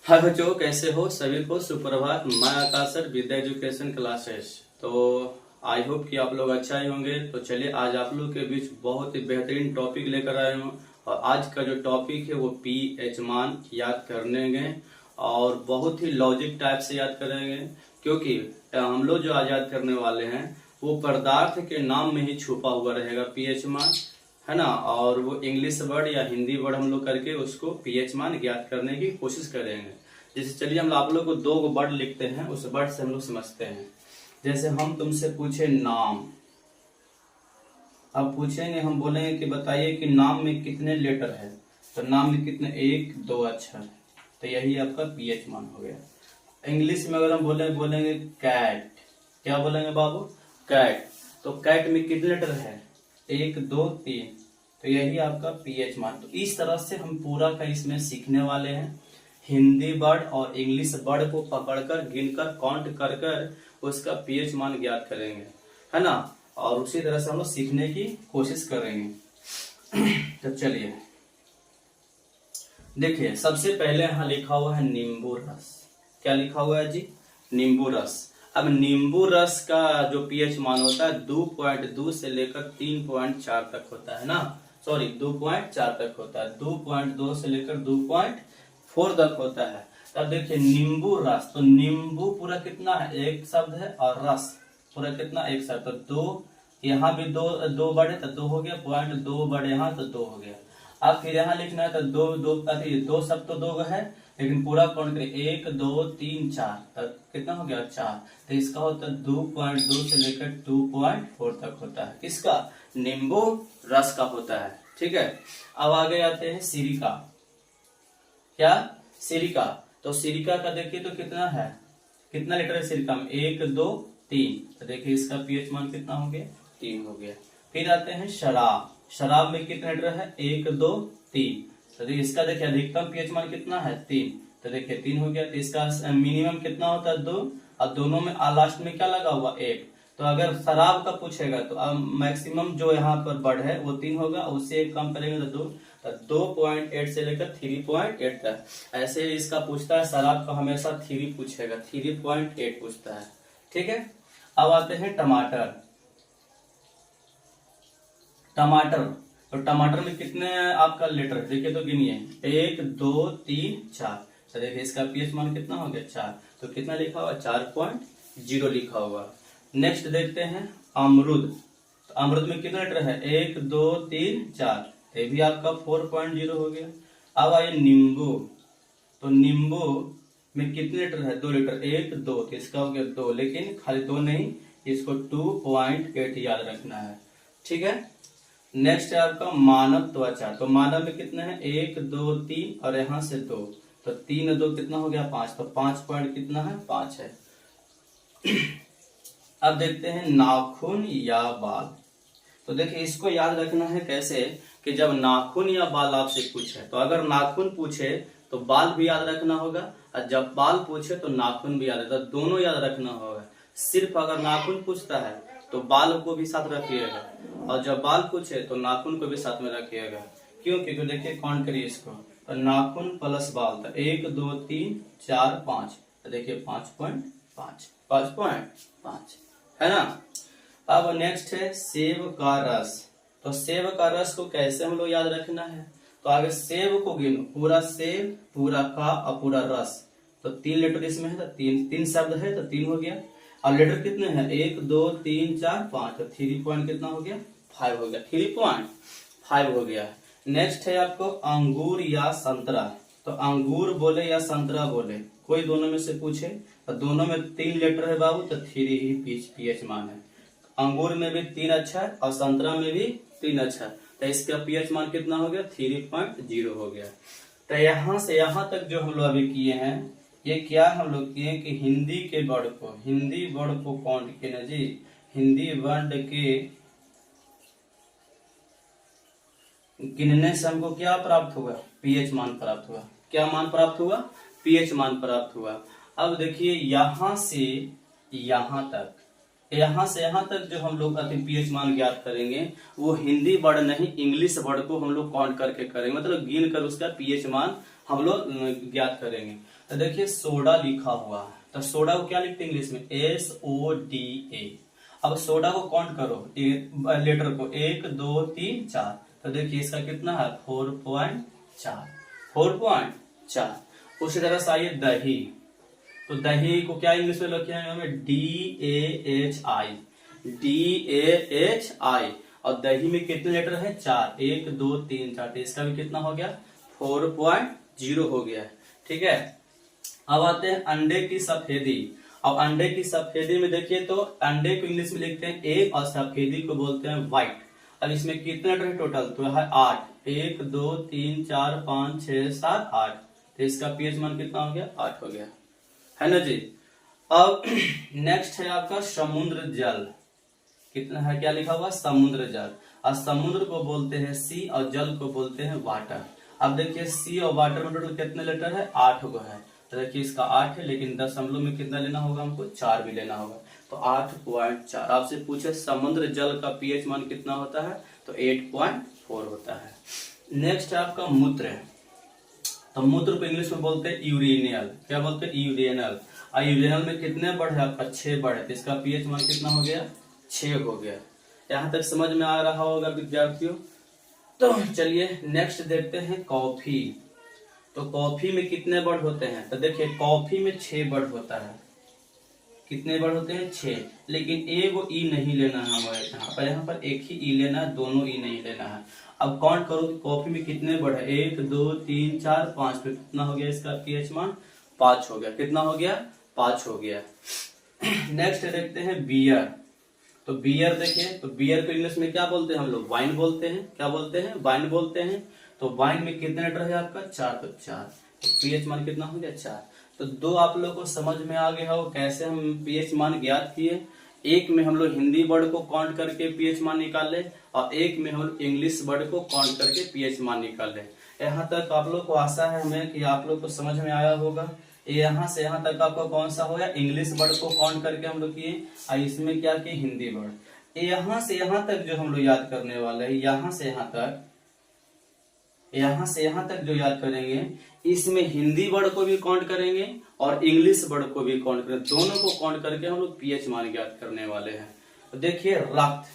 हाय बच्चों, कैसे हो? सभी को सुप्रभात। मैं आकाश सर, विद्या एजुकेशन क्लासेस। तो आई होप कि आप लोग अच्छा ही होंगे। तो चलिए, आज आप लोग के बीच बहुत ही बेहतरीन टॉपिक लेकर आए हूँ। और आज का जो टॉपिक है वो पीएच मान याद करने और बहुत ही लॉजिक टाइप से याद करेंगे, क्योंकि हम लोग जो आज याद करने वाले हैं वो पदार्थ के नाम में ही छुपा हुआ रहेगा पीएच मान, है ना। और वो इंग्लिश वर्ड या हिंदी वर्ड हम लोग करके उसको पीएच मान ज्ञात करने की कोशिश करेंगे। जैसे चलिए, हम आप लोग को दो वर्ड लिखते हैं, उस वर्ड से हम लोग समझते हैं। जैसे हम तुमसे पूछे नाम, अब पूछेंगे, हम बोलेंगे कि बताइए कि नाम में कितने लेटर है। तो नाम में कितने? 1 2 अक्षर है। तो यही आपका पीएच मान हो गया। इंग्लिश में अगर हम बोलेंगे कैट। क्या बोलेंगे बाबू? कैट। तो कैट में कितने लेटर है? 1 2 3। तो यही आपका पीएच मान। तो इस तरह से हम पूरा का इसमें सीखने वाले हैं। हिंदी वर्ड और इंग्लिश वर्ड को पकड़कर, गिनकर, काउंट कर कर उसका पीएच मान ज्ञात करेंगे, है ना। और उसी तरह से हम लोग सीखने की कोशिश करेंगे। तो चलिए देखिए, सबसे पहले यहाँ लिखा हुआ है नींबू रस। क्या लिखा हुआ है जी? नींबू रस। अब नींबू रस का जो पीएच मान होता है 2.2 से लेकर 3.4 तक होता है ना। सॉरी, 2.4 तक होता है। 2.2 से लेकर 2.4 तक होता है। तब देखिए नींबू रस, तो नींबू पूरा कितना है? एक शब्द है, और रस पूरा कितना? एक शब्द। तो 2 यहाँ भी दो बड़े, तो 2 हो गया। 2 बड़े यहाँ, तो 2 हो गया। अब फिर यहाँ लिखना है तो दो सब तो 2 है, लेकिन पूरा काउंट करें 1 2 3 4, तब कितना हो गया? 4। तो इसका होता है 2.2 से लेकर 2.4 तक होता है। किसका? नींबू रस का होता है। ठीक है। अब आगे आते हैं सिरिका। क्या? सिरिका। तो सिरिका का देखिए तो कितना है? कितना लीटर है सिरिका में? 1 2 3। तो देखिए इसका पीएच मान कितना हो गया? 3 हो गया। फिर आते हैं शराब। शराब में कितने लीटर है? 1 2 3। तो देखिए इसका देखिए अधिकतम पीएच मान कितना है? 3। तो देखिए 3 हो गया। तो इसका मिनिमम कितना होता है? 2। और दोनों में लास्ट में क्या लगा हुआ? 1। तो अगर शराब का पूछेगा तो अब मैक्सिमम जो यहाँ पर वर्ड है वो 3 होगा, उससे एक कम करेंगे तो 2। तो 2.8 से लेकर 3.8 तक। ऐसे इसका पूछता है, शराब का हमेशा 3 पूछेगा, 3.8 पूछता है। ठीक है। अब आते हैं टमाटर। टमाटर, तो टमाटर में कितने आपका लीटर? देखिए तो गिनिए, 1 2 3 4। तो देखिए इसका पीएच मान कितना हो गया? 4। तो कितना लिखा हुआ? 4.0 लिखा हुआ। नेक्स्ट देखते हैं अमरूद। तो अमरूद में कितना लीटर है? 1 2 3 4। ये भी आपका 4.0 हो गया। अब आइए नींबू। तो नींबू में कितने लीटर है? 2 लीटर। 1 2, तो इसका हो गया 2, लेकिन खाली 2 नहीं, इसको 2.8 याद रखना है। ठीक है। नेक्स्ट है आपका मानव त्वचा। तो मानव में कितने हैं? 1 2 3 और यहाँ से 2। तो 3 2 कितना हो गया? 5। तो 5 पॉइंट कितना है? 5 है। अब देखते हैं नाखून या बाल। तो देखिए इसको याद रखना है कैसे, कि जब नाखून या बाल आपसे पूछे, तो अगर नाखून पूछे तो बाल भी याद रखना होगा, और जब बाल पूछे तो नाखून भी याद रखना, दोनों याद रखना होगा। सिर्फ अगर नाखून पूछता है तो बाल को भी साथ रखिएगा, और जब बाल पूछे तो नाखून को भी साथ में रखिएगा। क्यों? क्योंकि देखिए काउंट करिए इसको, तो नाखून प्लस बाल, तो 1 2 3 4 5। तो देखिए 5.5, 5.5, है ना। अब नेक्स्ट है सेब का रस। तो सेब का रस को कैसे हम लोग याद रखना है? तो आगे सेब को गिनो, पूरा सेब, पूरा का और पूरा रस। तो 3 लीटर इसमें है, तो 3 शब्द है, तो 3 हो गया। और लीटर कितने हैं? 1 2 3 4 5। तो 3 पॉइंट कितना हो गया? 5 हो गया। 3.5 हो गया। नेक्स्ट है आपको अंगूर या संतरा। तो अंगूर बोले या संतरा बोले, कोई दोनों में से पूछे, तो दोनों में 3 लीटर है बाबू, तो 3 ही पीएच मान है। अंगूर में भी 3 अक्षर और संतरा में भी 3 अक्षर। तो इसका पीएच मान कितना हो गया? 3.0 हो गया। तो यहाँ से यहाँ तक जो हम लोग अभी किए हैं, ये क्या हम लोग किए कि हिंदी वर्ड को काउंट किए ना जी। हिंदी वर्ड के गिनने से हमको क्या प्राप्त हुआ? पीएच मान प्राप्त हुआ। क्या मान प्राप्त हुआ? पीएच मान प्राप्त हुआ। अब देखिए यहाँ से यहाँ तक यहाँ से यहाँ तक जो हम लोग पीएच मान ज्ञात करेंगे वो हिंदी वर्ड नहीं इंग्लिश वर्ड को हम लोग काउंट करके करेंगे, मतलब गिन कर उसका पीएच मान हम लोग ज्ञात करेंगे। तो देखिए सोडा लिखा हुआ है, तो सोडा को क्या लिखते हैं इंग्लिश में, SODA। अब सोडा को काउंट करो लेटर को 1 2 3 4, तो देखिए इसका कितना है 4.4। उसी तरह से आइए दही, तो दही को क्या इंग्लिश में लिखे हैं हमें DAHI। और दही में कितने लेटर है 4, 1 2 3 4, तो इसका भी कितना हो गया 4.0 हो गया। ठीक है, अब आते हैं अंडे की सफेदी। अब अंडे की सफेदी में देखिए तो अंडे को इंग्लिश में लिखते हैं एग और सफेदी को बोलते हैं व्हाइट। अब इसमें कितने लेटर है टोटल, तो है 8, 1 2 3 4 5 6 7 8, तो इसका पीएच मान कितना हो गया 8 हो गया, है ना जी। अब नेक्स्ट है आपका समुद्र जल, कितना है क्या लिखा हुआ समुद्र जल। और समुद्र को बोलते हैं सी और जल को बोलते हैं वाटर। अब देखिए सी और वाटर में टोटल कितने लेटर है 8 गो है, तो देखिए इसका 8 है, लेकिन दशमलव में कितना लेना होगा हमको 4 भी लेना होगा, तो 8.4। आपसे पूछे समुद्र जल का पीएच मान कितना होता है, तो 8.4 होता है। नेक्स्ट है आपका मूत्र, तो मूत्र को इंग्लिश में बोलते हैं यूरिनियल, क्या बोलते हैं यूरिनल। और यूरिनल में कितने बढ़ है आपका 6 बढ़ है, तो इसका पीएच मान कितना हो गया 6 हो गया। यहाँ तक समझ में आ रहा होगा विद्यार्थियों। तो चलिए नेक्स्ट देखते हैं कॉफी। तो कॉफी में कितने वर्ड होते हैं, तो देखिए कॉफी में 6 वर्ड होता है। कितने वर्ड होते हैं 6, लेकिन एगो ई नहीं लेना है हमारे यहाँ पर एक ही ई लेना है, दोनों ई नहीं लेना है। अब काउंट करो कि कॉफी में कितने वर्ड है 1 2 3 4 5, तो कितना हो गया इसका पीएच मान 5 हो गया। कितना हो गया 5 हो गया। नेक्स्ट देखते हैं बियर। तो बियर देखिए, तो बियर को इंग्लिश में क्या बोलते हैं हम लोग वाइन बोलते हैं, क्या बोलते हैं वाइन बोलते हैं। तो वाइन में कितने लेटर है आपका 4, तो 4, तो पीएच मान कितना हो गया 4। तो 2 आप लोग को समझ में आ गया हो कैसे हम पीएच मान ज्ञात किए। एक में हम लोग हिंदी वर्ड को काउंट करके पीएच मान निकाले और एक में हम लोग इंग्लिश वर्ड को काउंट करके पीएच मान निकाले। यहाँ तक आप लोग को आशा है हमें कि आप लोग को समझ में आया होगा। यहाँ से यहाँ तक आपको कौन सा हो गया इंग्लिश वर्ड को काउंट करके हम लोग किए और इसमें क्या किए हिंदी वर्ड। यहाँ से यहाँ तक जो हम लोग याद करने वाले हैं, यहाँ से यहाँ तक जो याद करेंगे इसमें हिंदी वर्ड को भी काउंट करेंगे और इंग्लिश वर्ड को भी काउंट करेंगे, दोनों को काउंट करके हम लोग पीएच मान ज्ञात करने वाले हैं। तो देखिए रक्त,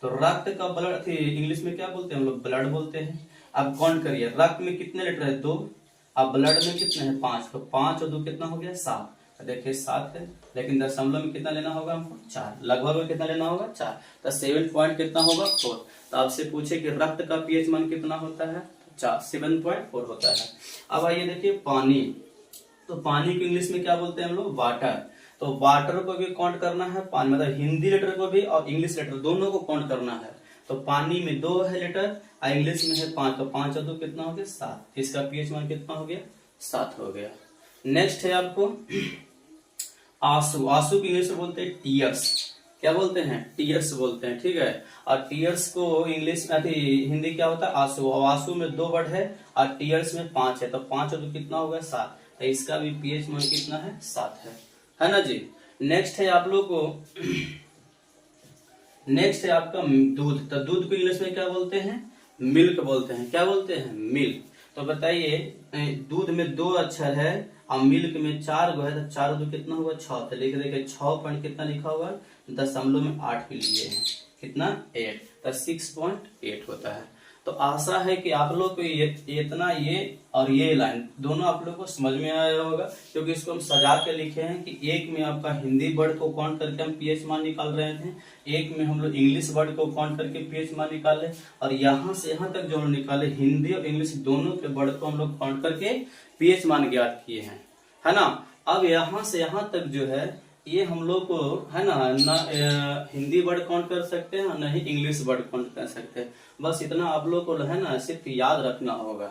तो रक्त का ब्लड इंग्लिश में क्या बोलते हैं हम लोग ब्लड बोलते हैं। अब काउंट करिए रक्त में कितने लेटर है 2, अब ब्लड में कितने हैं 5, तो 5 और 2 कितना हो गया 7। तो देखिए 7 है, लेकिन दशमलव में कितना लेना होगा हमको 4, लगभग में कितना लेना होगा 4, तो 7 पॉइंट कितना होगा 4। तो आपसे पूछे कि रक्त का पीएच मान कितना होता है 7.4 होता है। अब आइए देखिए पानी, तो पानी को इंग्लिश में क्या बोलते हैं हम लोग वाटर। तो वाटर को भी काउंट करना है, पानी मतलब हिंदी लेटर को भी और इंग्लिश लेटर दोनों को काउंट करना है। तो पानी में 2 है लेटर और इंग्लिश में है 5, तो 5 और 2 कितना हो गया 7, इसका पीएच मान कितना हो गया 7 हो गया। नेक्स्ट है आपको आंसू। आंसू की इंग्लिश में बोलते हैं टीयर्स, क्या बोलते हैं टीयर्स बोलते हैं, ठीक है। और टीयर्स को इंग्लिश में हिंदी क्या होता है आंसू, और आंसू में 2 वर्ड है और टीयर्स में 5 है, तो 5 और 2 कितना होगा 7, तो इसका भी पीएच मान कितना है 7 है ना जी। नेक्स्ट है आप लोग को नेक्स्ट है आपका दूध। तो दूध को इंग्लिश में क्या बोलते हैं मिल्क बोलते हैं, क्या बोलते हैं मिल्क। तो बताइए दूध में 2 अक्षर है और मिल्क में 4 गो है, तो 4 2 कितना हुआ 6, तो लिख देखिए 6 पॉइंट कितना लिखा हुआ दशमलव में 8 भी लिए हैं, कितना 8, तो 6.8 होता है। तो आशा है कि आप लोग को ये इतना ये और ये लाइन दोनों आप लोग को समझ में आया होगा, क्योंकि इसको हम सजा के लिखे हैं कि एक में आपका हिंदी वर्ड को काउंट करके हम पीएच मान निकाल रहे थे, एक में हम लोग इंग्लिश वर्ड को काउंट करके पीएच मान निकाले, और यहाँ से यहाँ तक जो हम निकाले हिंदी और इंग्लिश दोनों के वर्ड को हम लोग काउंट करके पीएच मान ज्ञात किए हैं, है ना। अब यहाँ से यहाँ तक जो है ये हम लोग को है ना हिंदी वर्ड काउंट कर सकते हैं न ही इंग्लिश वर्ड काउंट कर सकते हैं, बस इतना आप लोग को है ना सिर्फ याद रखना होगा।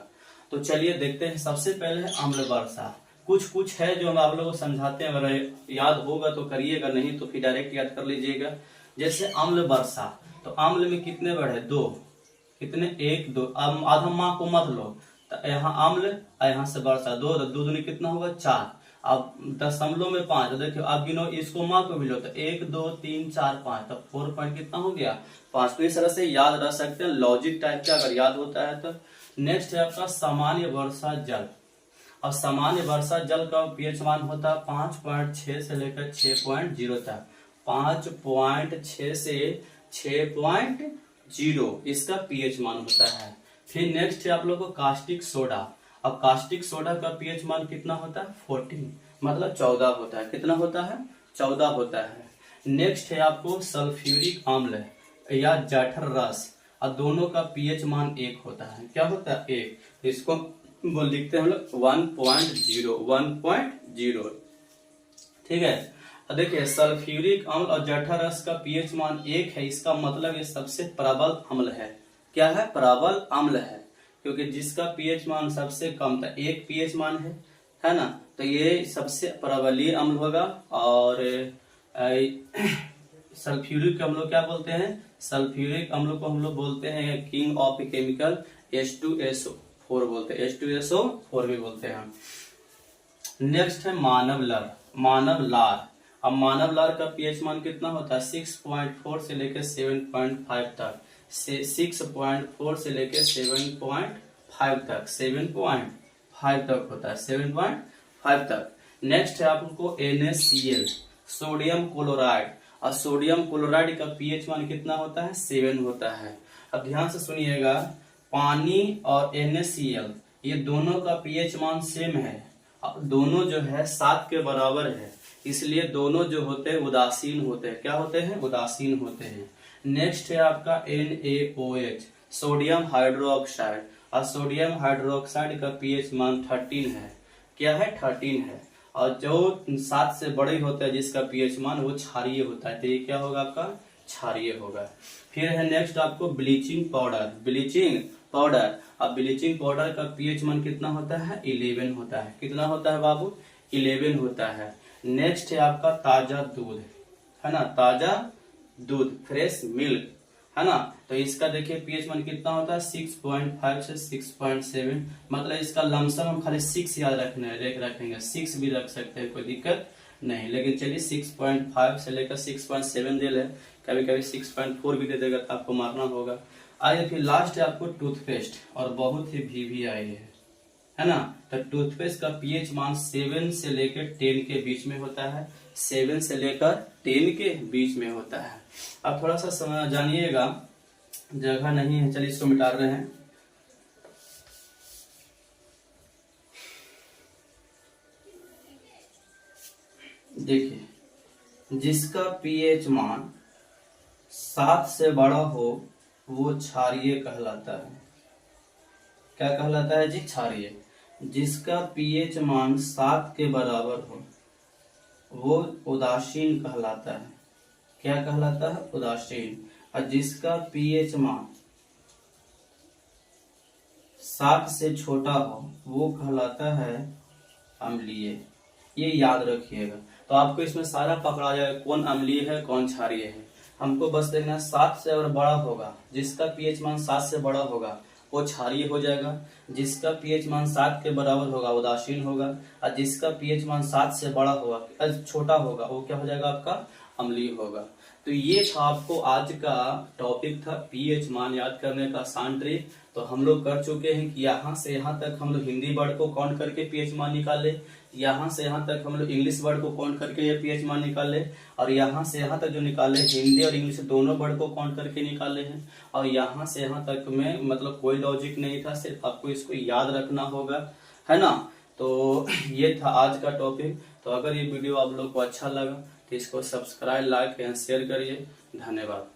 तो चलिए देखते हैं, सबसे पहले है अम्ल वर्षा। कुछ है जो हम आप लोगों को समझाते हैं, अगर याद होगा तो करिएगा, नहीं तो फिर डायरेक्ट याद कर लीजिएगा। जैसे अम्ल वर्षा, तो अम्ल में कितने वर्ड है 2, कितने 1 2, आधा माँ को मत लो, तो यहाँ अम्ल और यहाँ से वर्षा 2 2 दूनी कितना होगा 4, अब दशमलव में 5, देखियो आप गिनो, इसको माँ को मिलो तो 1 2 3 4 5, तो 4 पॉइंट कितना हो गया 5। तो इस तरह से याद रख सकते हैं लॉजिक टाइप का अगर याद होता है तो। नेक्स्ट है आपका सामान्य वर्षा जल। अब सामान्य वर्षा जल का पीएच मान होता है 5.6 से लेकर 6.0 तक, 5.6 से 6.0 इसका पीएच मान होता है। फिर नेक्स्ट है आप लोग को कास्टिक सोडा। अब कास्टिक सोडा का पीएच मान कितना होता है 14, मतलब 14 होता है। कितना होता है 14 होता है। नेक्स्ट है आपको सल्फ्यूरिक अम्ल या जठर रस। अब दोनों का पीएच मान 1 होता है। क्या होता है 1, इसको वो लिखते हैं हम लोग 1.0। ठीक है। अब देखिए सल्फ्यूरिक अम्ल और जठर रस का पीएच मान 1 है, इसका मतलब ये सबसे प्रबल अम्ल है। क्या है, प्रबल अम्ल है, क्योंकि जिसका पीएच मान सबसे कम था 1 पीएच मान है ना, तो ये सबसे प्रबलीय अम्ल होगा। और सल्फ्यूरिक अम्ल क्या बोलते हैं, सल्फ्यूरिक अम्ल को हम लोग बोलते हैं किंग ऑफ केमिकल, H2SO4 बोलते हैं, H2SO4 भी बोलते हैं। नेक्स्ट है मानव लार। अब मानव लार का पीएच मान कितना होता है 6.4 से लेकर 7.5 तक, 6.4 से लेकर 7.5 तक, 7.5 तक होता है, 7.5 तक। नेक्स्ट है आपको NaCl सोडियम क्लोराइड। और सोडियम क्लोराइड का पीएच मान कितना होता है 7 होता है। अब ध्यान से सुनिएगा, पानी और NaCl ये दोनों का पीएच मान सेम है, दोनों जो है 7 के बराबर है, इसलिए दोनों जो होते हैं उदासीन होते हैं। क्या होते हैं, उदासीन होते हैं। नेक्स्ट है आपका NaOH सोडियम हाइड्रोक्साइड। और सोडियम हाइड्रोक्साइड का पीएच मान 13 है। क्या है 13 है। और जो 7 से बड़े होते हैं जिसका पीएच मान वो क्षारीय होता है, तो ये क्या होगा आपका क्षारीय होगा। फिर है नेक्स्ट आपको ब्लीचिंग पाउडर। अब ब्लीचिंग पाउडर का पीएच मान कितना होता है 11 होता है। कितना होता है बाबू 11 होता है। नेक्स्ट है आपका ताजा दूध, है ना, ताजा दूध फ्रेश मिल्क, है ना, तो इसका देखिए पीएच मान कितना होता है 6.5 से 6.7, मतलब इसका लमसम हम खाली 6 याद रखेंगे, 6 भी रख सकते हैं, कोई दिक्कत नहीं। लेकिन चलिए 6.5 से लेकर 6.7 दे ले, कभी कभी 6.4 भी दे देगा तो आपको मारना होगा। आइए फिर लास्ट है आपको टूथपेस्ट, और बहुत ही VVI है ना, तो टूथपेस्ट का पीएच मान 7 से लेकर 10 के बीच में होता है, 7 से लेकर 10 के बीच में होता है। अब थोड़ा सा जानिएगा, जगह नहीं है, चलिए इसको मिटा रहे हैं। देखिए जिसका पीएच मान 7 से बड़ा हो वो क्षारीय कहलाता है। क्या कहलाता है जी, क्षारीय। जिसका पीएच मान 7 के बराबर हो वो उदासीन कहलाता है। क्या कहलाता है, उदासीन। और जिसका पीएच मान 7 से छोटा हो वो कहलाता है अम्लीय। ये याद रखिएगा, तो आपको इसमें सारा पकड़ा जाएगा कौन अम्लीय है कौन क्षारीय है। हमको बस देखना 7 से अगर बड़ा होगा, जिसका पीएच मान 7 से बड़ा होगा वो क्षारीय हो जाएगा, जिसका पीएच मान 7 के बराबर होगा उदासीन होगा, और जिसका पीएच मान 7 से बड़ा होगा छोटा होगा वो क्या हो जाएगा आपका अम्लीय होगा। तो ये था आपको आज का टॉपिक था पीएच मान याद करने का आसान ट्रिक। तो हम लोग कर चुके हैं कि यहाँ से यहाँ तक हम लोग हिंदी वर्ड को काउंट करके पीएच मान निकाले, यहाँ से यहाँ तक हम लोग इंग्लिश वर्ड को काउंट करके ये पीएच मान निकाले, और यहाँ से यहाँ तक जो निकाले हिंदी और इंग्लिश दोनों वर्ड को काउंट करके निकाले हैं। और यहाँ से यहाँ तक में मतलब कोई लॉजिक नहीं था, सिर्फ आपको इसको याद रखना होगा, है ना। तो ये था आज का टॉपिक। तो अगर ये वीडियो आप लोग को अच्छा लगा तो इसको सब्सक्राइब, लाइक एंड शेयर करिए। धन्यवाद।